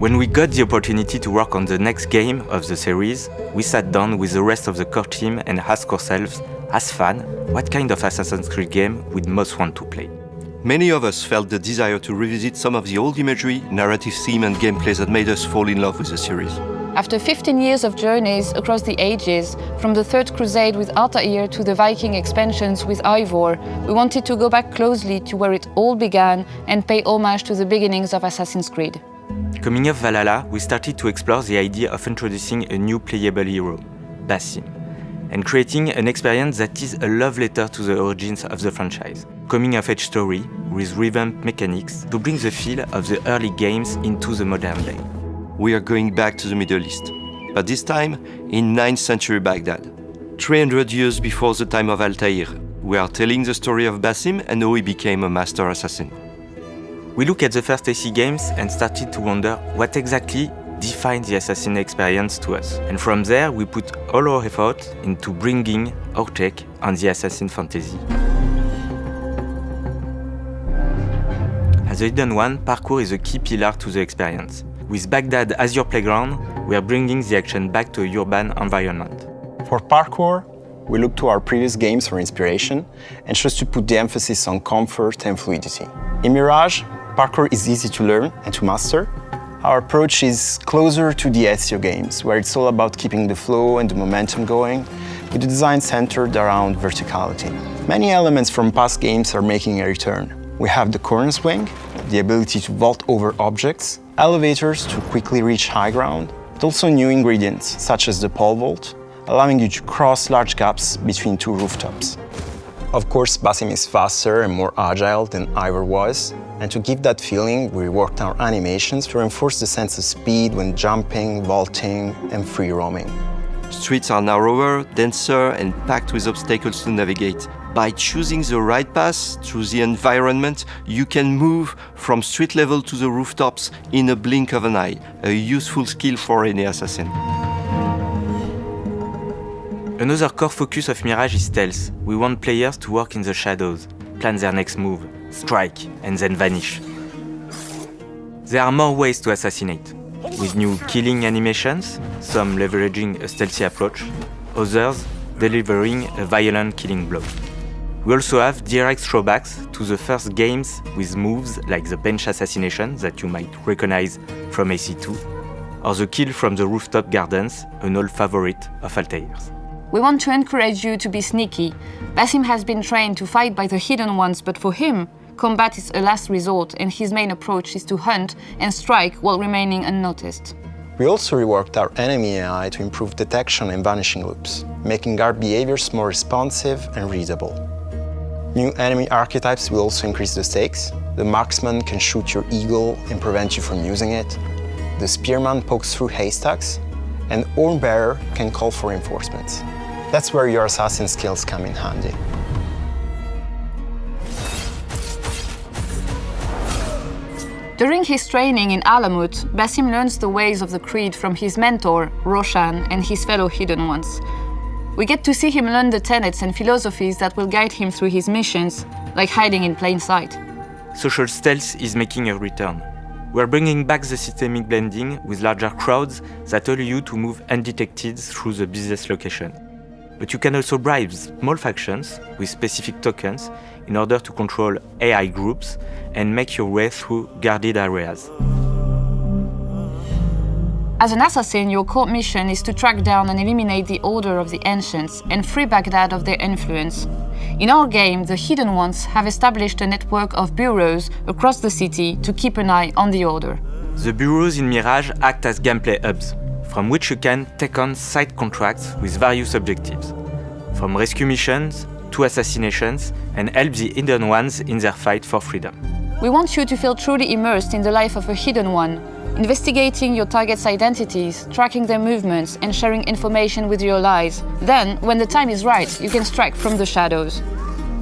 When we got the opportunity to work on the next game of the series, we sat down with the rest of the core team and asked ourselves, as fans, what kind of Assassin's Creed game we'd most want to play. Many of us felt the desire to revisit some of the old imagery, narrative theme and gameplay that made us fall in love with the series. After 15 years of journeys across the ages, from the Third Crusade with Altair to the Viking expansions with Ivor, we wanted to go back closely to where it all began and pay homage to the beginnings of Assassin's Creed. Coming off Valhalla, we started to explore the idea of introducing a new playable hero, Basim, and creating an experience that is a love letter to the origins of the franchise. Coming-of-age story with revamped mechanics to bring the feel of the early games into the modern day. We are going back to the Middle East, but this time in 9th century Baghdad. 300 years before the time of Altair, we are telling the story of Basim and how he became a master assassin. We look at the first AC games and started to wonder what exactly defined the assassin experience to us. And from there, we put all our effort into bringing our take on the assassin fantasy. As a hidden one, parkour is a key pillar to the experience. With Baghdad as your playground, we are bringing the action back to a urban environment. For parkour, we look to our previous games for inspiration and chose to put the emphasis on comfort and fluidity. In Mirage, parkour is easy to learn and to master. Our approach is closer to the Ezio games, where it's all about keeping the flow and the momentum going, with the design centered around verticality. Many elements from past games are making a return. We have the corner swing, the ability to vault over objects, elevators to quickly reach high ground, but also new ingredients, such as the pole vault, allowing you to cross large gaps between two rooftops. Of course, Basim is faster and more agile than Ivor was, and to give that feeling, we reworked our animations to reinforce the sense of speed when jumping, vaulting, and free roaming. Streets are narrower, denser, and packed with obstacles to navigate. By choosing the right path through the environment, you can move from street level to the rooftops in a blink of an eye, a useful skill for any assassin. Another core focus of Mirage is stealth. We want players to work in the shadows, plan their next move, strike, and then vanish. There are more ways to assassinate, with new killing animations, some leveraging a stealthy approach, others delivering a violent killing blow. We also have direct throwbacks to the first games with moves like the bench assassination that you might recognize from AC2, or the kill from the rooftop gardens, an old favorite of Altair's. We want to encourage you to be sneaky. Basim has been trained to fight by the hidden ones, but for him, combat is a last resort and his main approach is to hunt and strike while remaining unnoticed. We also reworked our enemy AI to improve detection and vanishing loops, making guard behaviors more responsive and readable. New enemy archetypes will also increase the stakes. The marksman can shoot your eagle and prevent you from using it. The spearman pokes through haystacks, and Hornbearer can call for reinforcements. That's where your assassin skills come in handy. During his training in Alamut, Basim learns the ways of the Creed from his mentor, Roshan, and his fellow Hidden Ones. We get to see him learn the tenets and philosophies that will guide him through his missions, like hiding in plain sight. Social stealth is making a return. We're bringing back the systemic blending with larger crowds that allow you to move undetected through the business location. But you can also bribe small factions with specific tokens in order to control AI groups and make your way through guarded areas. As an assassin, your core mission is to track down and eliminate the Order of the Ancients and free Baghdad of their influence. In our game, the Hidden Ones have established a network of bureaus across the city to keep an eye on the Order. The bureaus in Mirage act as gameplay hubs, from which you can take on side contracts with various objectives, from rescue missions to assassinations, and help the Hidden Ones in their fight for freedom. We want you to feel truly immersed in the life of a Hidden One, investigating your target's identities, tracking their movements, and sharing information with your allies. Then, when the time is right, you can strike from the shadows.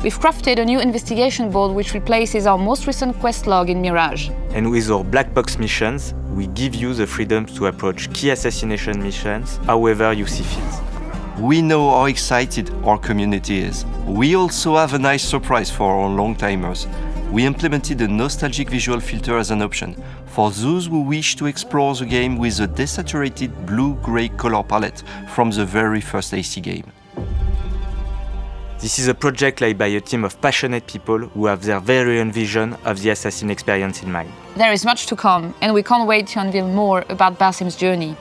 We've crafted a new investigation board which replaces our most recent quest log in Mirage. And with our black box missions, we give you the freedom to approach key assassination missions however you see fit. We know how excited our community is. We also have a nice surprise for our long-timers. We implemented a nostalgic visual filter as an option, for those who wish to explore the game with a desaturated blue-grey color palette from the very first AC game. This is a project led by a team of passionate people who have their very own vision of the assassin experience in mind. There is much to come, and we can't wait to unveil more about Basim's journey.